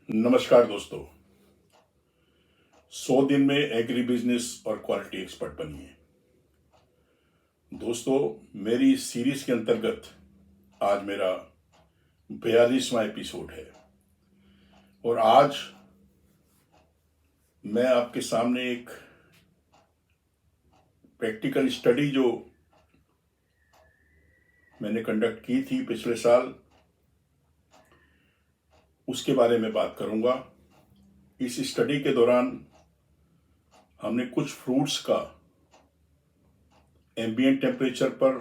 नमस्कार दोस्तों। 100 दिन में एग्री बिजनेस और क्वालिटी एक्सपर्ट बनिए। दोस्तों, मेरी इस सीरीज के अंतर्गत आज मेरा 42वां एपिसोड है और आज मैं आपके सामने एक प्रैक्टिकल स्टडी जो मैंने कंडक्ट की थी पिछले साल, उसके बारे में बात करूंगा। इस स्टडी के दौरान हमने कुछ फ्रूट्स का एम्बिएंट टेम्परेचर पर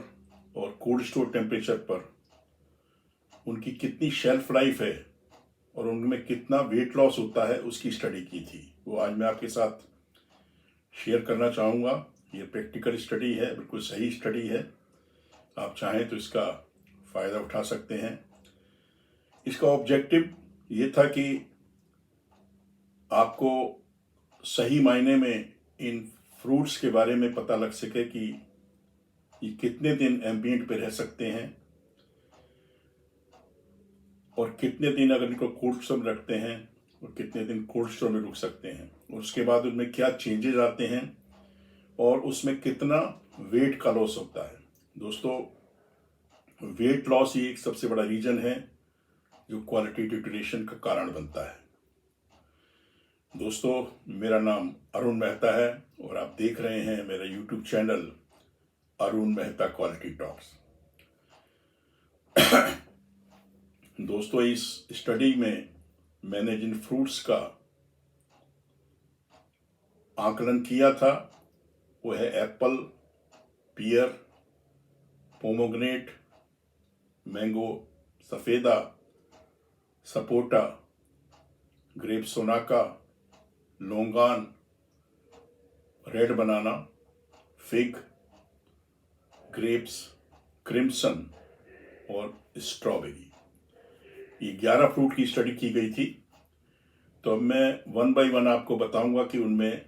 और कोल्ड स्टोर टेम्परेचर पर उनकी कितनी शेल्फ लाइफ है और उनमें कितना वेट लॉस होता है उसकी स्टडी की थी। वो आज मैं आपके साथ शेयर करना चाहूँगा। ये प्रैक्टिकल स्टडी है, बिल्कुल सही स्टडी है। आप चाहें तो इसका फ़ायदा उठा सकते हैं। इसका ऑब्जेक्टिव ये था कि आपको सही मायने में इन फ्रूट्स के बारे में पता लग सके कि ये कितने दिन एम्बिएंट पे रह सकते हैं और कितने दिन अगर इनको कोल्ड स्टोर में रखते हैं और कितने दिन कोल्ड स्टोर में रुक सकते हैं, और उसके बाद उनमें क्या चेंजेस आते हैं और उसमें कितना वेट का लॉस होता है। दोस्तों, वेट लॉस ही एक सबसे बड़ा रीजन है जो क्वालिटी डिटेरियोरेशन का कारण बनता है। दोस्तों, मेरा नाम अरुण मेहता है और आप देख रहे हैं मेरा YouTube channel Arun Mehta quality talks. दोस्तों, इस स्टडी में मैंने जिन फ्रूट्स का आकलन किया था वो है एप्पल, पियर, पोमोग्रेनेट, मैंगो, सफेदा, sapota, grape Sonaka, longan, red banana, fig, grapes, crimson और स्ट्रॉबेरी। ये 11 फ्रूट की स्टडी की गई थी। तो अब मैं वन बाय वन आपको बताऊंगा कि उनमें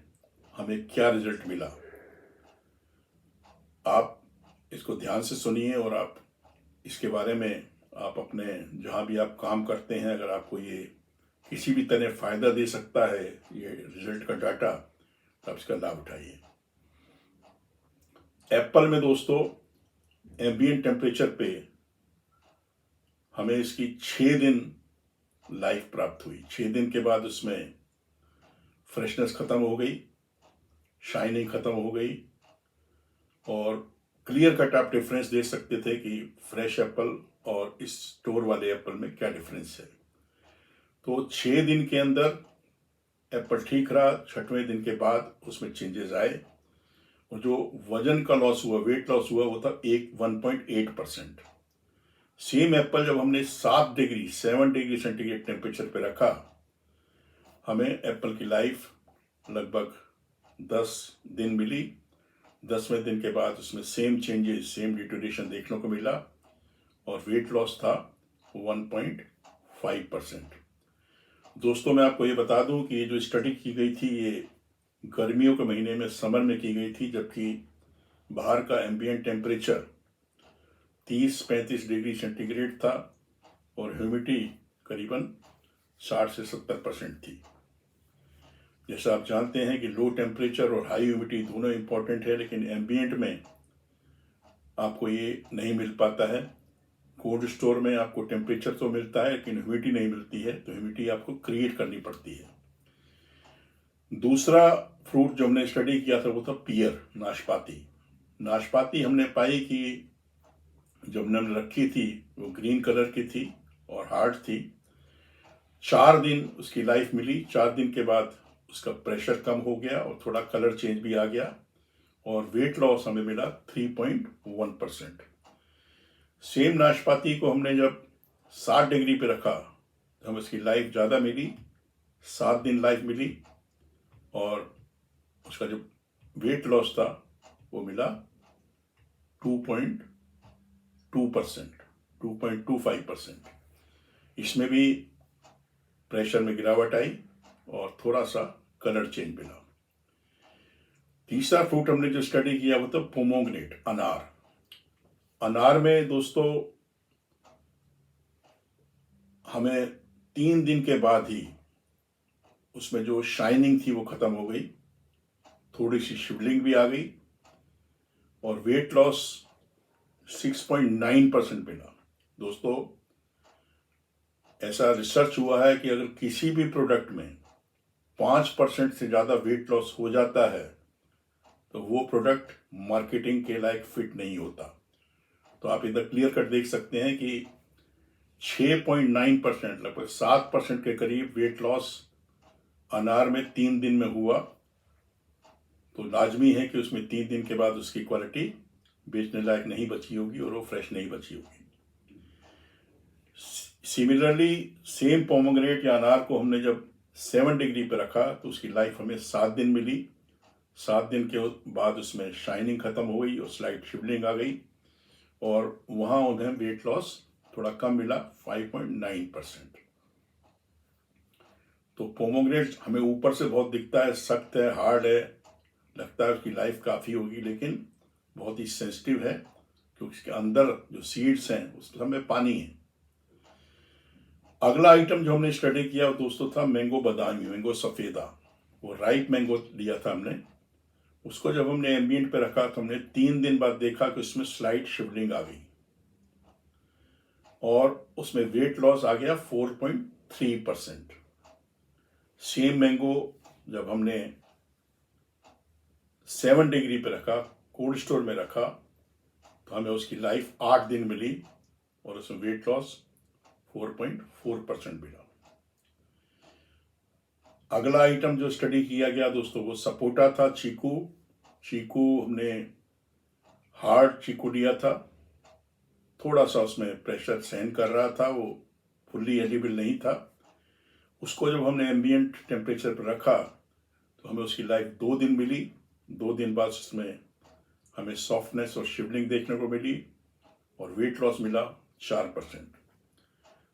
हमें क्या रिजल्ट मिला। आप इसको ध्यान से सुनिए और आप इसके बारे में आप अपने जहाँ भी आप काम करते हैं, अगर आपको ये किसी भी तरह फ़ायदा दे सकता है ये रिजल्ट का डाटा, तो आप इसका लाभ उठाइए। एप्पल में दोस्तों एम्बिएंट टेम्परेचर पे हमें इसकी 6 दिन लाइफ प्राप्त हुई। 6 दिन के बाद उसमें फ्रेशनेस ख़त्म हो गई, शाइनिंग ख़त्म हो गई और क्लियर कट आप डिफरेंस दे सकते थे कि फ्रेश एप्पल और इस स्टोर वाले एप्पल में क्या डिफरेंस है। तो 6 दिन के अंदर एप्पल ठीक रहा। 6वें दिन के बाद उसमें चेंजेस आए और जो वजन का लॉस हुआ, वेट लॉस हुआ, वो था 1.8%। सेम एप्पल जब हमने 7 डिग्री सेंटीग्रेड टेम्परेचर पे रखा, हमें एप्पल की लाइफ लगभग 10 दिन मिली। 10वें दिन के बाद उसमें सेम चेंजेस, सेम डिटेरियोरेशन देखने को मिला और वेट लॉस था 1.5%। दोस्तों, मैं आपको ये बता दूं कि ये जो स्टडी की गई थी ये गर्मियों के महीने में, समर में की गई थी, जबकि बाहर का एम्बिएंट टेम्परेचर 30-35 डिग्री सेंटीग्रेड था और ह्यूमिडिटी करीबन 60 से 70% थी। जैसा आप जानते हैं कि लो टेम्परेचर और हाई ह्यूमिडिटी दोनों इम्पॉर्टेंट है, लेकिन एम्बिएंट में आपको ये नहीं मिल पाता है। कोल्ड स्टोर में आपको टेम्परेचर तो मिलता है लेकिन ह्यूमिडिटी नहीं मिलती है, तो ह्यूमिडिटी आपको क्रिएट करनी पड़ती है। दूसरा फ्रूट जो हमने स्टडी किया था वो था पियर, नाशपाती। नाशपाती हमने पाई कि जब हमने रखी थी वो ग्रीन कलर की थी और हार्ड थी। 4 दिन उसकी लाइफ मिली। 4 दिन के बाद उसका प्रेशर कम हो गया और थोड़ा कलर चेंज भी आ गया और वेट लॉस हमें मिला 3.1%। सेम नाशपाती को हमने जब 60 डिग्री पे रखा तो हमें उसकी लाइफ ज़्यादा मिली, 7 दिन लाइफ मिली और उसका जो वेट लॉस था वो मिला 2.2%, 2.25%। इसमें भी प्रेशर में गिरावट आई और थोड़ा सा कलर चेंज मिला। तीसरा फ्रूट हमने जो स्टडी किया वो था पोमोग्रेनेट, अनार। अनार में दोस्तों हमें 3 दिन के बाद ही उसमें जो शाइनिंग थी वो ख़त्म हो गई, थोड़ी सी शिवलिंग भी आ गई और वेट लॉस 6.9% मिला। दोस्तों, ऐसा रिसर्च हुआ है कि अगर किसी भी प्रोडक्ट में 5% से ज़्यादा वेट लॉस हो जाता है तो वो प्रोडक्ट मार्केटिंग के लायक फिट नहीं होता। तो आप इधर क्लियर कट देख सकते हैं कि 6.9%, लगभग 7% के करीब वेट लॉस अनार में 3 दिन में हुआ। तो लाजमी है कि उसमें 3 दिन के बाद उसकी क्वालिटी बेचने लायक नहीं बची होगी और वो फ्रेश नहीं बची होगी। सिमिलरली सेम पोमोग्रेनेट या अनार को हमने जब 7 डिग्री पर रखा तो उसकी लाइफ हमें 7 दिन मिली। 7 दिन के बाद उसमें शाइनिंग खत्म हो गई और स्लाइट शिवलिंग आ गई और वहाँ उन्हें वेट लॉस थोड़ा कम मिला, 5.9%। तो पोमोग्रेनेट हमें ऊपर से बहुत दिखता है, सख्त है, हार्ड है, लगता है उसकी लाइफ काफ़ी होगी, लेकिन बहुत ही सेंसिटिव है क्योंकि उसके अंदर जो सीड्स हैं उसमें पानी है। अगला आइटम जो हमने स्टडी किया वो दोस्तों था मैंगो बादामी, मैंगो सफ़ेदा। वो राइप मैंगो लिया था हमने, उसको जब हमने एम्बिएंट पे रखा तो हमने 3 दिन बाद देखा कि उसमें स्लाइट शिवलिंग आ गई और उसमें वेट लॉस आ गया 4.3%। सेम मैंगो जब हमने 7 डिग्री पे रखा, कोल्ड स्टोर में रखा, तो हमें उसकी लाइफ 8 दिन मिली और उसमें वेट लॉस 4.4% मिला। अगला आइटम जो स्टडी किया गया दोस्तों वो सपोटा था, चीकू। चीकू हमने हार्ड चीकू लिया था, थोड़ा सा उसमें प्रेशर सहन कर रहा था, वो फुल्ली एडिबल नहीं था। उसको जब हमने एम्बिएंट टेम्परेचर पर रखा तो हमें उसकी लाइफ 2 दिन मिली। 2 दिन बाद उसमें हमें सॉफ्टनेस और शिवलिंग देखने को मिली और वेट लॉस मिला 4%।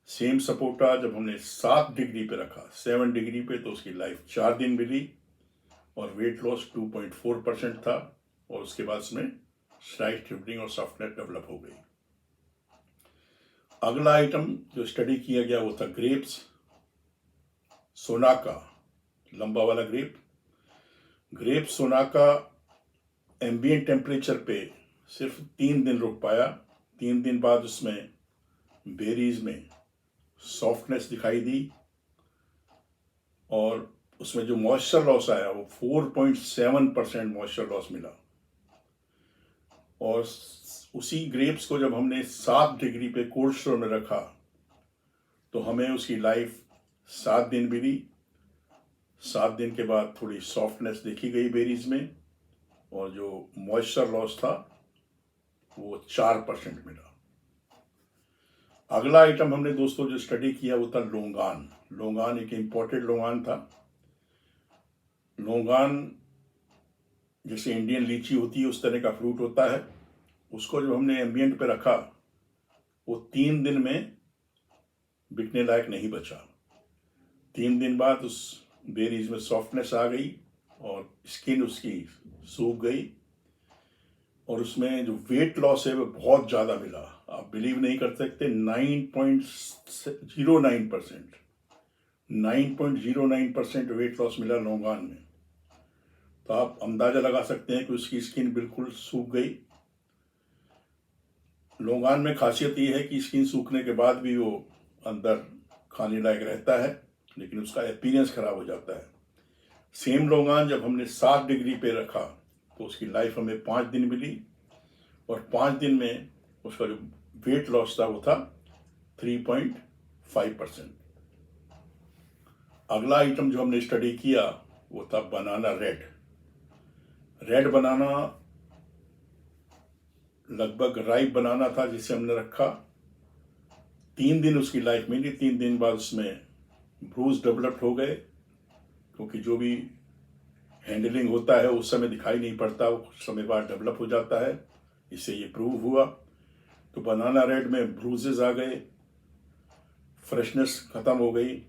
सेम सपोटा जब हमने 7 डिग्री पे रखा, 7 डिग्री पे, तो उसकी लाइफ 4 दिन मिली और वेट लॉस 2.4% था और उसके बाद उसमें स्लाइट शिवलिंग और सॉफ्टनेस डेवलप हो गई। अगला आइटम जो स्टडी किया गया वो था ग्रेप्स, सोनाका, लंबा वाला grape. Grape Sonaka ambient temperature पे सिर्फ 3 दिन रुक पाया। 3 दिन बाद उसमें बेरीज में सॉफ्टनेस दिखाई दी और उसमें जो मॉइस्चर लॉस आया वो 4.7% मॉइस्चर लॉस मिला। और उसी ग्रेप्स को जब हमने 7 डिग्री पे कोल्ड स्टोर में रखा तो हमें उसकी लाइफ 7 दिन मिली। 7 दिन के बाद थोड़ी सॉफ्टनेस देखी गई बेरीज में और जो मॉइस्चर लॉस था वो 4% मिला। अगला आइटम हमने दोस्तों जो स्टडी किया वो था लोंगान। लोंगान एक इम्पोर्टेड लोंगान था। लोंगान जैसे इंडियन लीची होती है उस तरह का फ्रूट होता है। उसको जब हमने एम्बिएंट पे रखा वो 3 दिन में बिकने लायक नहीं बचा। 3 दिन बाद उस बेरीज में सॉफ्टनेस आ गई और स्किन उसकी सूख गई और उसमें जो वेट लॉस है वो बहुत ज़्यादा मिला। आप बिलीव नहीं कर सकते, 9.09%, 9.09% वेट लॉस मिला लोंगान में। तो आप अंदाज़ा लगा सकते हैं कि उसकी स्किन बिल्कुल सूख गई। लोंगान में खासियत ये है कि स्किन सूखने के बाद भी वो अंदर खाने लायक रहता है, लेकिन उसका अपीयरेंस खराब हो जाता है। सेम लोंगान जब हमने 7 डिग्री पे रखा तो उसकी लाइफ हमें 5 दिन मिली और 5 दिन में उसका जो वेट लॉस था वो था 3.5%। अगला आइटम जो हमने स्टडी किया वो था बनाना रेड। रेड बनाना लगभग राइप बनाना था जिसे हमने रखा। 3 दिन उसकी लाइफ मिली। 3 दिन बाद उसमें ब्रूज डेवलप हो गए क्योंकि जो भी हैंडलिंग होता है उस समय दिखाई नहीं पड़ता, वो कुछ समय बाद डेवलप हो जाता है, इससे ये प्रूव हुआ। तो बनाना रेड में ब्रूजेस आ गए, फ्रेशनेस ख़त्म हो गई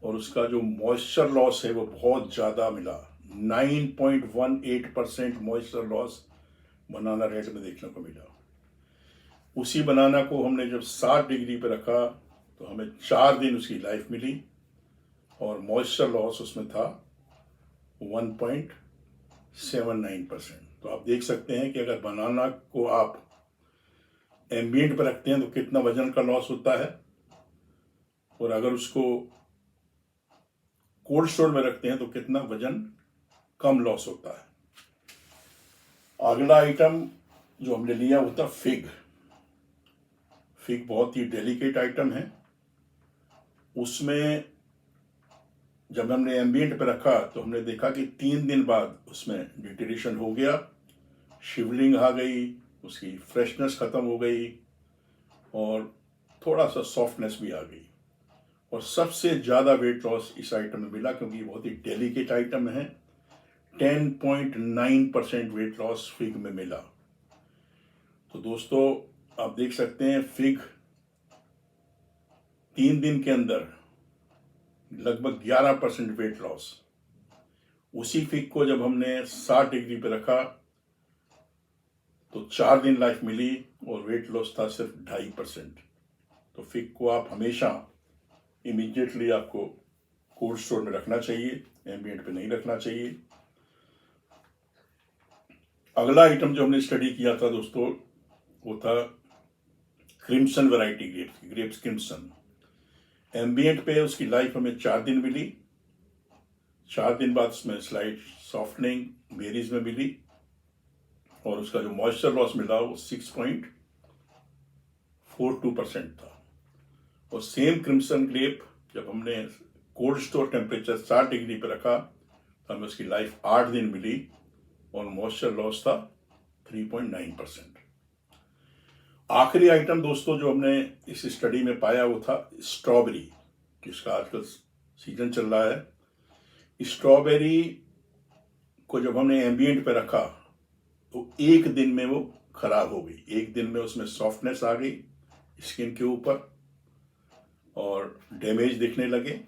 और उसका जो मॉइस्चर लॉस है वो बहुत ज़्यादा मिला। 9.18% मॉइस्चर लॉस बनाना रेड में देखने को मिला। उसी बनाना को हमने जब 7 डिग्री पे रखा तो हमें 4 दिन उसकी लाइफ मिली और मॉइस्चर लॉस उसमें था 1.79%। तो आप देख सकते हैं कि अगर बनाना को आप एम्बिएंट पर रखते हैं तो कितना वजन का लॉस होता है, और अगर उसको कोल्ड स्टोर में रखते हैं तो कितना वजन कम लॉस होता है। अगला आइटम जो हमने लिया वो था फिग। फिग बहुत ही डेलिकेट आइटम है। उसमें जब हमने एम्बिएंट पे रखा तो हमने देखा कि 3 दिन बाद उसमें डिटेरिएशन हो गया, शिवलिंग आ गई, उसकी फ्रेशनेस ख़त्म हो गई और थोड़ा सा सॉफ्टनेस भी आ गई। और सबसे ज़्यादा वेट लॉस इस आइटम में मिला, क्योंकि ये बहुत ही डेलिकेट आइटम है। 10.9% वेट लॉस फिग में मिला। तो दोस्तों आप देख सकते हैं फिग 3 दिन के अंदर लगभग 11% वेट लॉस। उसी फिग को जब हमने 60 डिग्री पे रखा तो 4 दिन लाइफ मिली और वेट लॉस था सिर्फ 2.5%। तो फिग को आप हमेशा इमीडिएटली आपको कोल्ड स्टोर में रखना चाहिए, एम्बिएंट पे नहीं रखना चाहिए। अगला आइटम जो हमने स्टडी किया था दोस्तों वो था crimson variety grapes crimson. Ambient पे उसकी लाइफ हमें 4 दिन मिली। 4 दिन बाद उसमें स्लाइड सॉफ्टनिंग बेरीज में मिली और उसका जो मॉइस्चर लॉस मिला वो 6.42% था। और सेम क्रिम्सन ग्रेप जब हमने कोल्ड स्टोर टेम्परेचर 60 डिग्री पर रखा तो हमें उसकी लाइफ 8 दिन मिली और मॉइस्चर लॉस था 3.9%। आखिरी आइटम दोस्तों जो हमने इस स्टडी में पाया वो था स्ट्रॉबेरी, जिसका आजकल सीजन चल रहा है। स्ट्रॉबेरी को जब हमने एम्बिएंट पे रखा तो 1 दिन में वो खराब हो गई। 1 दिन में उसमें सॉफ्टनेस आ गई स्किन के ऊपर और डैमेज दिखने लगे,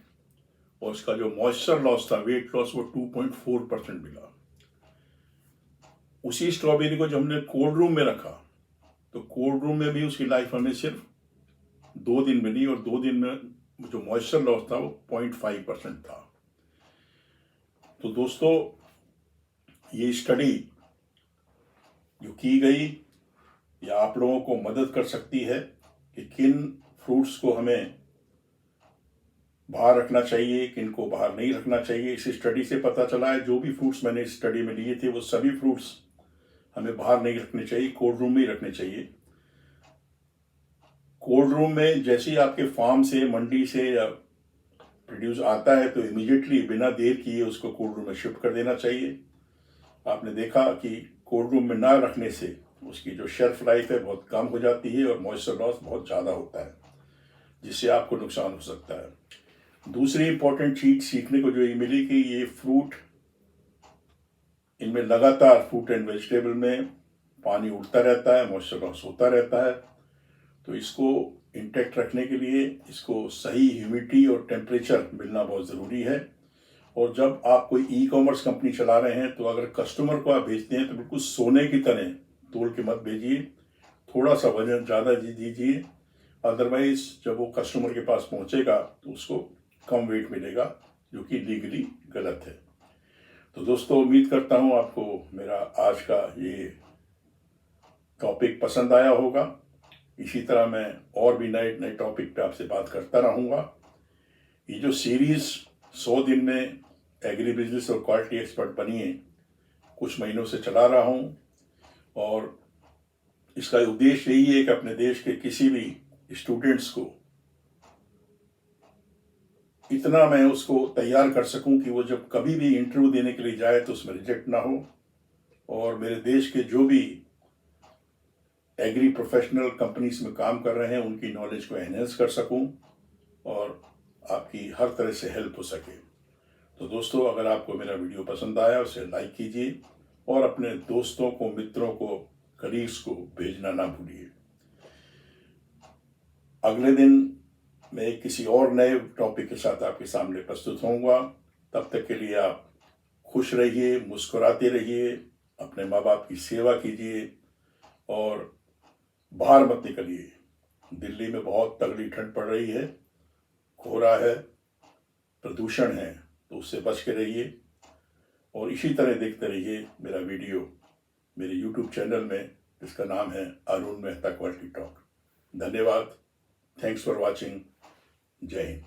और उसका जो मॉइस्चर लॉस था, वेट लॉस, वो 2.4% मिला। उसी स्ट्रॉबेरी को जब हमने कोल्ड रूम में रखा तो कोल्ड रूम में भी उसकी लाइफ हमें सिर्फ 2 दिन मिली और 2 दिन में जो मॉइस्चर लॉस था वो 0.5% था। तो दोस्तों ये स्टडी जो की गई या आप लोगों को मदद कर सकती है कि किन फ्रूट्स को हमें बाहर रखना चाहिए, किन को बाहर नहीं रखना चाहिए। इस स्टडी से पता चला है जो भी फ्रूट्स मैंने इस स्टडी में लिए थे वो सभी फ्रूट्स हमें बाहर नहीं रखने चाहिए, कोल्ड रूम में ही रखने चाहिए। कोल्ड रूम में जैसे ही आपके फार्म से, मंडी से या प्रोड्यूस आता है तो इमीडिएटली बिना देर किए उसको कोल्ड रूम में शिफ्ट कर देना चाहिए। आपने देखा कि कोल्ड रूम में ना रखने से उसकी जो शेल्फ लाइफ है बहुत कम हो जाती है और मॉइस्चर लॉस बहुत ज़्यादा होता है, जिससे आपको नुकसान हो सकता है। दूसरी इंपॉर्टेंट चीज सीखने को जो ये मिली कि ये फ्रूट, इनमें लगातार फ्रूट एंड वेजिटेबल में पानी उड़ता रहता है, मॉइस्चर लॉस होता रहता है। तो इसको इंटैक्ट रखने के लिए इसको सही ह्यूमिडिटी और टेम्परेचर मिलना बहुत ज़रूरी है। और जब आप कोई ई कॉमर्स कंपनी चला रहे हैं तो अगर कस्टमर को आप भेजते हैं तो बिल्कुल सोने की तरह तोल के मत भेजिए, थोड़ा सा वजन ज़्यादा दीजिए। अदरवाइज जब वो कस्टमर के पास पहुंचेगा तो उसको कम वेट मिलेगा, जो कि लीगली गलत है। तो दोस्तों उम्मीद करता हूं आपको मेरा आज का ये टॉपिक पसंद आया होगा। इसी तरह मैं और भी नए नए टॉपिक पे आपसे बात करता रहूँगा। ये जो सीरीज़ 100 दिन में एग्री बिजनेस और क्वालिटी एक्सपर्ट बनिए कुछ महीनों से चला रहा हूँ, और इसका उद्देश्य यही है कि अपने देश के किसी भी स्टूडेंट्स को इतना मैं उसको तैयार कर सकूं कि वो जब कभी भी इंटरव्यू देने के लिए जाए तो उसमें रिजेक्ट ना हो, और मेरे देश के जो भी एग्री प्रोफेशनल कंपनीज में काम कर रहे हैं उनकी नॉलेज को एनहेंस कर सकूं और आपकी हर तरह से हेल्प हो सके। तो दोस्तों अगर आपको मेरा वीडियो पसंद आया उसे लाइक कीजिए और अपने दोस्तों को, मित्रों को, कलीग्स को भेजना ना भूलिए। अगले दिन मैं किसी और नए टॉपिक के साथ आपके सामने प्रस्तुत होऊंगा। तब तक के लिए आप खुश रहिए, मुस्कुराते रहिए, अपने माँ बाप की सेवा कीजिए और बाहर मत निकलिए। दिल्ली में बहुत तगड़ी ठंड पड़ रही है, कोहरा है, प्रदूषण है तो उससे बच के रहिए और इसी तरह देखते रहिए मेरा वीडियो मेरे यूट्यूब चैनल में, जिसका नाम है अरुण मेहता क्वालिटी टॉक। धन्यवाद। Thanks for watching. जय हिंद।